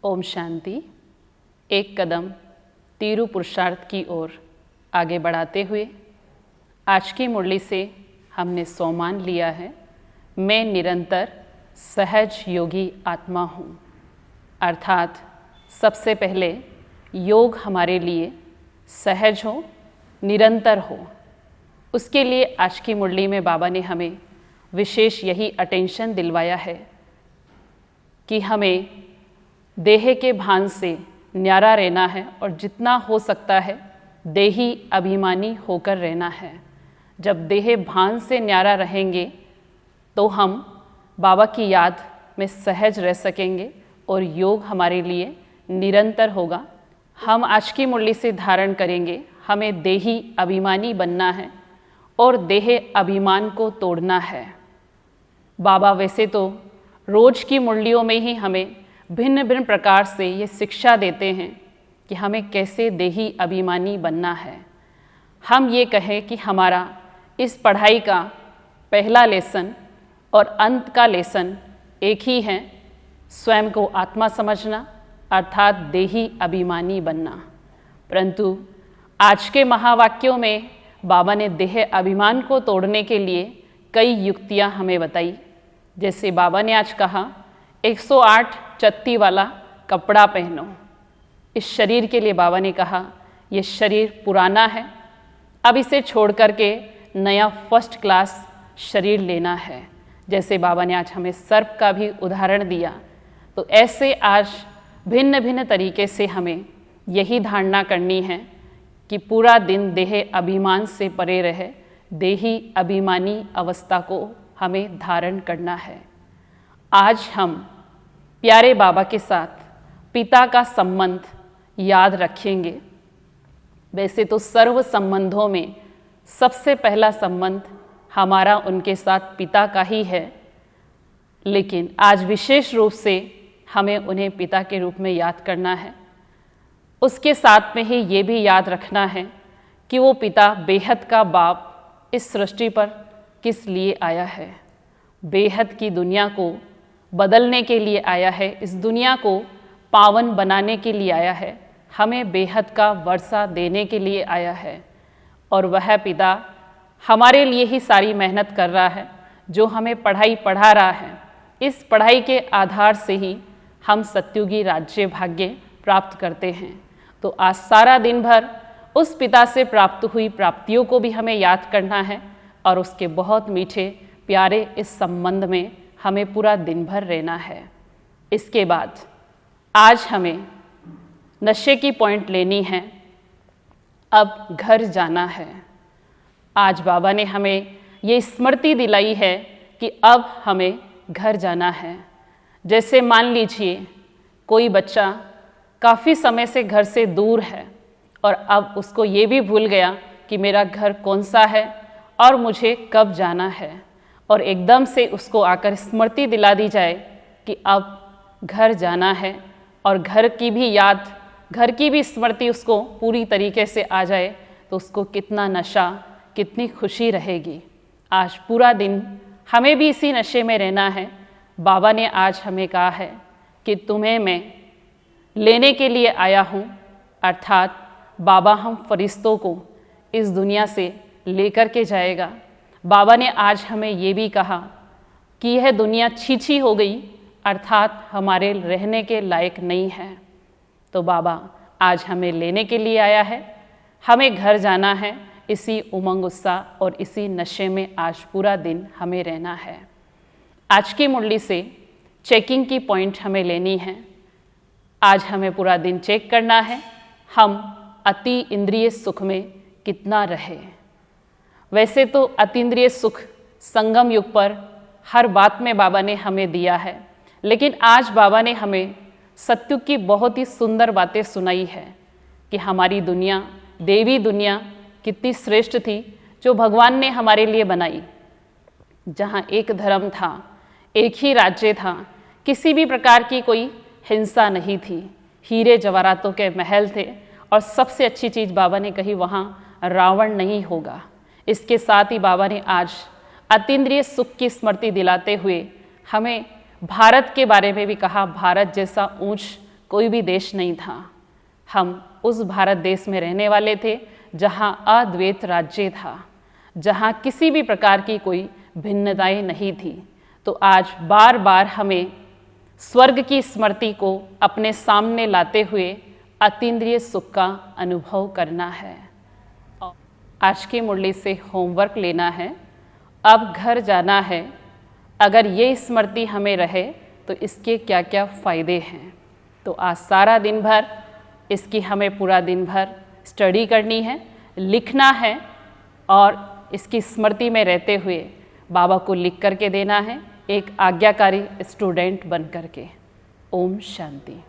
ओम शांति। एक कदम तीरू पुरुषार्थ की ओर आगे बढ़ाते हुए आज की मुरली से हमने सोमान लिया है, मैं निरंतर सहज योगी आत्मा हूँ। अर्थात सबसे पहले योग हमारे लिए सहज हो, निरंतर हो। उसके लिए आज की मुरली में बाबा ने हमें विशेष यही अटेंशन दिलवाया है कि हमें देह के भान से न्यारा रहना है और जितना हो सकता है देही अभिमानी होकर रहना है। जब देह भान से न्यारा रहेंगे तो हम बाबा की याद में सहज रह सकेंगे और योग हमारे लिए निरंतर होगा। हम आज की मुरली से धारण करेंगे, हमें देही अभिमानी बनना है और देह अभिमान को तोड़ना है। बाबा वैसे तो रोज की मुरलियों में ही हमें भिन्न भिन्न प्रकार से ये शिक्षा देते हैं कि हमें कैसे देही अभिमानी बनना है। हम ये कहें कि हमारा इस पढ़ाई का पहला लेसन और अंत का लेसन एक ही है, स्वयं को आत्मा समझना अर्थात देही अभिमानी बनना। परंतु आज के महावाक्यों में बाबा ने देह अभिमान को तोड़ने के लिए कई युक्तियां हमें बताई। जैसे बाबा ने आज कहा 108 चत्ती वाला कपड़ा पहनो। इस शरीर के लिए बाबा ने कहा ये शरीर पुराना है, अब इसे छोड़ करके नया फर्स्ट क्लास शरीर लेना है। जैसे बाबा ने आज हमें सर्प का भी उदाहरण दिया, तो ऐसे आज भिन्न भिन्न तरीके से हमें यही धारणा करनी है कि पूरा दिन देह अभिमान से परे रहे, देही अभिमानी अवस्था को हमें धारण करना है। आज हम प्यारे बाबा के साथ पिता का संबंध याद रखेंगे। वैसे तो सर्व संबंधों में सबसे पहला संबंध हमारा उनके साथ पिता का ही है, लेकिन आज विशेष रूप से हमें उन्हें पिता के रूप में याद करना है। उसके साथ में ही ये भी याद रखना है कि वो पिता बेहद का बाप इस सृष्टि पर किस लिए आया है। बेहद की दुनिया को बदलने के लिए आया है, इस दुनिया को पावन बनाने के लिए आया है, हमें बेहद का वर्षा देने के लिए आया है। और वह पिता हमारे लिए ही सारी मेहनत कर रहा है, जो हमें पढ़ाई पढ़ा रहा है। इस पढ़ाई के आधार से ही हम सत्युगी राज्य भाग्य प्राप्त करते हैं। तो आज सारा दिन भर उस पिता से प्राप्त हुई प्राप्तियों को भी हमें याद करना है और उसके बहुत मीठे प्यारे इस संबंध में हमें पूरा दिन भर रहना है। इसके बाद आज हमें नशे की पॉइंट लेनी है, अब घर जाना है। आज बाबा ने हमें ये स्मृति दिलाई है कि अब हमें घर जाना है। जैसे मान लीजिए कोई बच्चा काफ़ी समय से घर से दूर है और अब उसको ये भी भूल गया कि मेरा घर कौन सा है और मुझे कब जाना है, और एकदम से उसको आकर स्मृति दिला दी जाए कि अब घर जाना है और घर की भी याद, घर की भी स्मृति उसको पूरी तरीके से आ जाए, तो उसको कितना नशा, कितनी खुशी रहेगी। आज पूरा दिन हमें भी इसी नशे में रहना है। बाबा ने आज हमें कहा है कि तुम्हें मैं लेने के लिए आया हूँ, अर्थात बाबा हम फरिश्तों को इस दुनिया से लेकर के जाएगा। बाबा ने आज हमें ये भी कहा कि यह दुनिया छीछी हो गई, अर्थात हमारे रहने के लायक नहीं है। तो बाबा आज हमें लेने के लिए आया है, हमें घर जाना है। इसी उमंग उत्साह और इसी नशे में आज पूरा दिन हमें रहना है। आज की मुरली से चेकिंग की पॉइंट हमें लेनी है। आज हमें पूरा दिन चेक करना है हम अति इंद्रिय सुख में कितना रहे। वैसे तो अतीन्द्रिय सुख संगम युग पर हर बात में बाबा ने हमें दिया है, लेकिन आज बाबा ने हमें सत्युग की बहुत ही सुंदर बातें सुनाई है कि हमारी दुनिया, देवी दुनिया कितनी श्रेष्ठ थी, जो भगवान ने हमारे लिए बनाई। जहाँ एक धर्म था, एक ही राज्य था, किसी भी प्रकार की कोई हिंसा नहीं थी, हीरे जवाहरातों के महल थे, और सबसे अच्छी चीज़ बाबा ने कही वहाँ रावण नहीं होगा। इसके साथ ही बाबा ने आज अतीन्द्रिय सुख की स्मृति दिलाते हुए हमें भारत के बारे में भी कहा, भारत जैसा ऊंच कोई भी देश नहीं था। हम उस भारत देश में रहने वाले थे जहाँ अद्वैत राज्य था, जहाँ किसी भी प्रकार की कोई भिन्नताएं नहीं थी। तो आज बार बार हमें स्वर्ग की स्मृति को अपने सामने लाते हुए अतीन्द्रिय सुख का अनुभव करना है। आज की मुरली से होमवर्क लेना है, अब घर जाना है। अगर ये स्मृति हमें रहे तो इसके क्या क्या फ़ायदे हैं। तो आज सारा दिन भर इसकी हमें पूरा दिन भर स्टडी करनी है, लिखना है और इसकी स्मृति में रहते हुए बाबा को लिख करके देना है, एक आज्ञाकारी स्टूडेंट बन करके। ओम शांति।